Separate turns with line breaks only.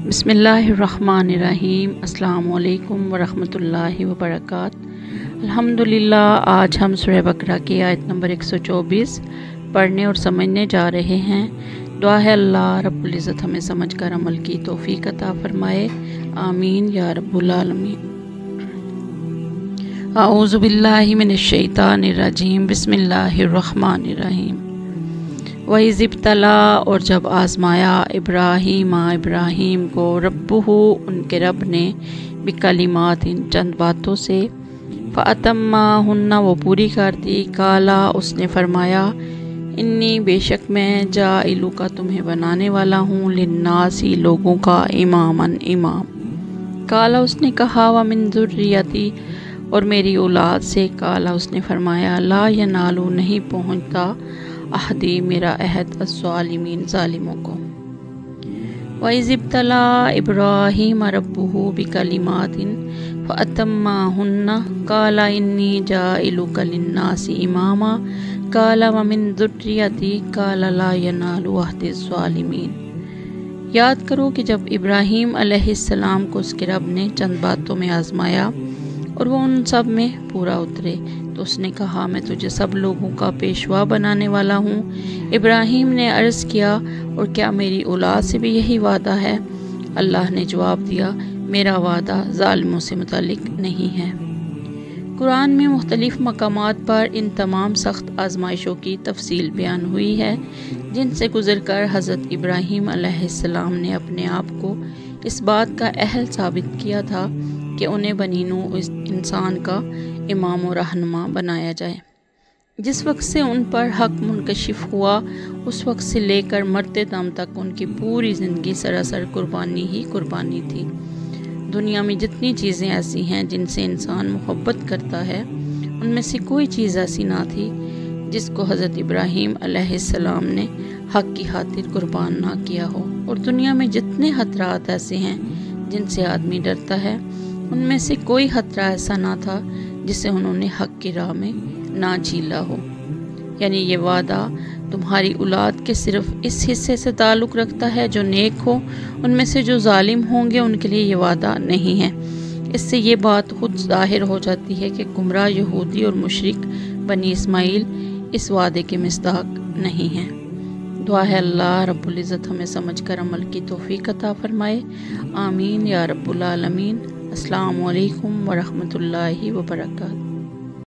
بسم اللہ الرحمن الرحیم۔ السلام علیکم ورحمۃ اللہ وبرکاتہ۔ الحمدللہ، آج ہم سورہ بقرہ کی آیت نمبر 124 پڑھنے اور سمجھنے جا رہے ہیں۔ دعا ہے اللہ رب العزت ہمیں سمجھ کر عمل کی توفیق عطا فرمائے، آمین یا رب العالمین۔ اعوذ باللہ من الشیطان الرجیم، بسم اللہ الرحمن الرحیم۔ وَإِذِ ابْتَلَىٰ، اور جب آزمایا ابراہیم کو ربہ، ان کے رب نے، بکلمات، چند باتوں سے، فَأَتَمَّاهُنَّ، وہ پوری کر دی، قَالَ، اس نے فرمایا، انی، بے شک میں، جاعلُکَ، تمہیں بنانے والا ہوں، للناس، لوگوں کا، اماماً، امام۔ قَالَ، اس نے کہا، وَمِن ذُرِّيَّتِی، اور میری اولاد سے، قَالَ، اس نے فرمایا، لا ینال، نہیں پہنچتا، عہدی، میرا عہد، الظالمین، ظالموں کو۔ وَإِذِ ابْتَلَىٰ إِبْرَاهِيمَ رَبُّهُ بِكَلِمَاتٍ فَأَتَمَّاهُنَّ قَالَ إِنِّي جَاعِلُكَ لِلنَّاسِ إِمَامًا قَالَ وَمِن ذُرِّيَّتِي قَالَ لَا يَنَالُ عَهْدِي الظَّالِمِينَ۔ یاد کرو کہ جب ابراہیم علیہ السلام کو اس کے رب نے چند باتوں میں آزمایا اور وہ ان سب میں پورا اترے، تو اس نے کہا، میں تجھے سب لوگوں کا پیشوا بنانے والا ہوں۔ ابراہیم نے عرض کیا، اور کیا میری اولاد سے بھی یہی وعدہ ہے؟ اللہ نے جواب دیا، میرا وعدہ ظالموں سے متعلق نہیں ہے۔ قرآن میں مختلف مقامات پر ان تمام سخت آزمائشوں کی تفصیل بیان ہوئی ہے، جن سے گزر کر حضرت ابراہیم علیہ السلام نے اپنے آپ کو اس بات کا اہل ثابت کیا تھا کہ انہیں بنی نوع انسان کا امام و رہنما بنایا جائے۔ جس وقت سے ان پر حق منکشف ہوا، اس وقت سے لے کر مرتے دم تک ان کی پوری زندگی سراسر قربانی ہی قربانی تھی۔ دنیا میں جتنی چیزیں ایسی ہیں جن سے انسان محبت کرتا ہے، ان میں سے کوئی چیز ایسی نہ تھی جس کو حضرت ابراہیم علیہ السلام نے حق کی خاطر قربان نہ کیا ہو، اور دنیا میں جتنے خطرات ایسے ہیں جن سے آدمی ڈرتا ہے، ان میں سے کوئی خطرہ ایسا نہ تھا جسے انہوں نے حق کی راہ میں نہ جھیلا ہو۔ یعنی یہ وعدہ تمہاری اولاد کے صرف اس حصے سے تعلق رکھتا ہے جو نیک ہو، ان میں سے جو ظالم ہوں گے ان کے لیے یہ وعدہ نہیں ہے۔ اس سے یہ بات خود ظاہر ہو جاتی ہے کہ گمراہ یہودی اور مشرک بنی اسماعیل اس وعدے کے مصداق نہیں ہیں۔ دعا ہے اللہ رب العزت ہمیں سمجھ کر عمل کی توفیق عطا فرمائے، آمین یا رب العالمین۔ السلام علیکم ورحمۃ اللہ وبرکاتہ۔